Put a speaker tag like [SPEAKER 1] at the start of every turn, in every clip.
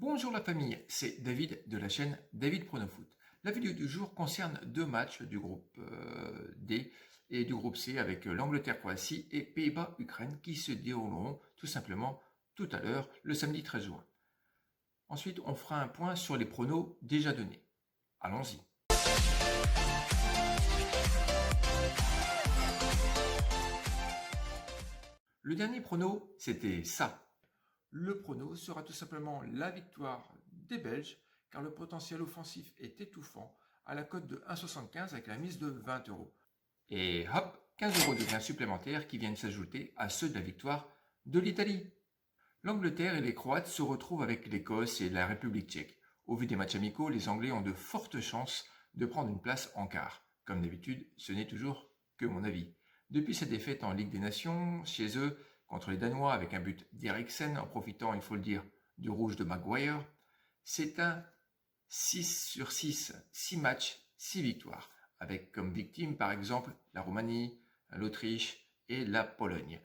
[SPEAKER 1] Bonjour la famille, c'est David de la chaîne David Pronofoot. La vidéo du jour concerne deux matchs du groupe D et du groupe C avec l'Angleterre-Croatie et Pays-Bas-Ukraine qui se dérouleront tout simplement tout à l'heure le samedi 13 juin. Ensuite, on fera un point sur les pronos déjà donnés. Allons-y. Le dernier prono, c'était ça. Le prono sera tout simplement la victoire des Belges, car le potentiel offensif est étouffant, à la cote de 1,75 avec la mise de 20 €. Et hop, 15 € de gains supplémentaires qui viennent s'ajouter à ceux de la victoire de l'Italie. L'Angleterre et les Croates se retrouvent avec l'Écosse et la République tchèque. Au vu des matchs amicaux, les Anglais ont de fortes chances de prendre une place en quart. Comme d'habitude, ce n'est toujours que mon avis. Depuis sa défaite en Ligue des Nations, chez eux, contre les Danois avec un but d'Eriksen, en profitant, il faut le dire, du rouge de Maguire, c'est un 6 sur 6, 6 matchs, 6 victoires, avec comme victime par exemple la Roumanie, l'Autriche et la Pologne.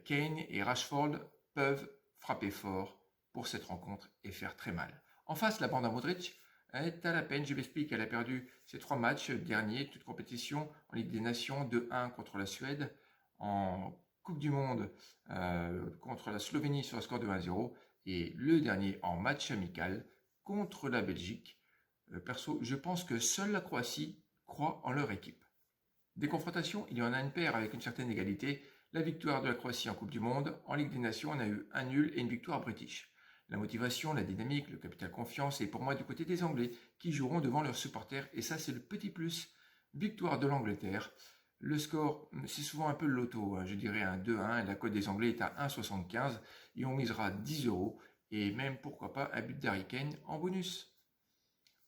[SPEAKER 1] Kane et Rashford peuvent frapper fort pour cette rencontre et faire très mal. En face, la bande à Modric est à la peine, je m'explique, elle a perdu ses 3 matchs derniers, toute compétition en Ligue des Nations, 2-1 contre la Suède, en Coupe du Monde contre la Slovénie sur le score de 1-0 et le dernier en match amical contre la Belgique. Perso, je pense que seule la Croatie croit en leur équipe. Des confrontations, il y en a une paire avec une certaine égalité. La victoire de la Croatie en Coupe du Monde. En Ligue des Nations, on a eu un nul et une victoire british. La motivation, la dynamique, le capital confiance est pour moi du côté des Anglais qui joueront devant leurs supporters. Et ça, c'est le petit plus. Victoire de l'Angleterre. Le score, c'est souvent un peu le loto, je dirais un 2-1, la cote des Anglais est à 1,75 et on misera 10 € et même pourquoi pas un but d'Harry Kane en bonus.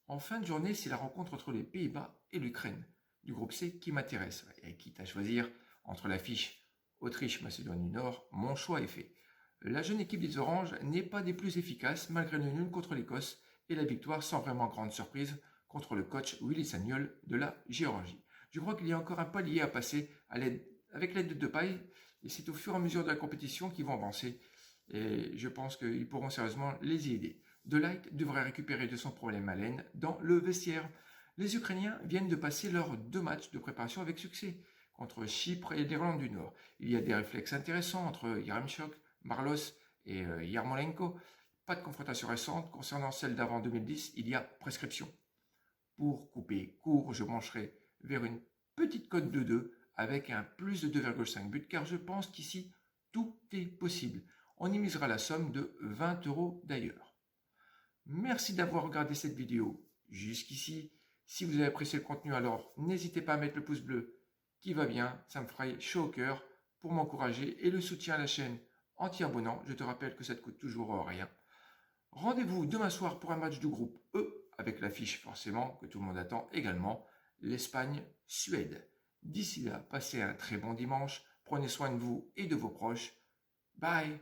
[SPEAKER 1] En fin de journée, c'est la rencontre entre les Pays-Bas et l'Ukraine du groupe C qui m'intéresse. Et quitte à choisir entre l'affiche Autriche-Macédoine du Nord, mon choix est fait. La jeune équipe des Oranges n'est pas des plus efficaces malgré le nul contre l'Écosse et la victoire sans vraiment grande surprise contre le coach Willy Sagnol de la Géorgie. Je crois qu'il y a encore un palier à passer avec l'aide de Depay et c'est au fur et à mesure de la compétition qu'ils vont avancer et je pense qu'ils pourront sérieusement les aider. De Ligt devrait récupérer de son problème à l'aine dans le vestiaire. Les Ukrainiens viennent de passer leurs 2 matchs de préparation avec succès contre Chypre et l'Irlande du Nord. Il y a des réflexes intéressants entre Yaremchuk, Marlos et Yarmolenko. Pas de confrontation récente. Concernant celle d'avant 2010, il y a prescription. Pour couper court, je mancherai vers une petite cote de 2 avec un plus de 2,5 buts car je pense qu'ici tout est possible. On y misera la somme de 20 € d'ailleurs. Merci d'avoir regardé cette vidéo jusqu'ici. Si vous avez apprécié le contenu, alors n'hésitez pas à mettre le pouce bleu qui va bien, ça me ferait chaud au cœur pour m'encourager et le soutien à la chaîne en t'y abonnant. Je te rappelle que ça ne te coûte toujours rien. Rendez-vous demain soir pour un match du groupe E avec l'affiche forcément que tout le monde attend également. L'Espagne-Suède. D'ici là, passez un très bon dimanche. Prenez soin de vous et de vos proches. Bye.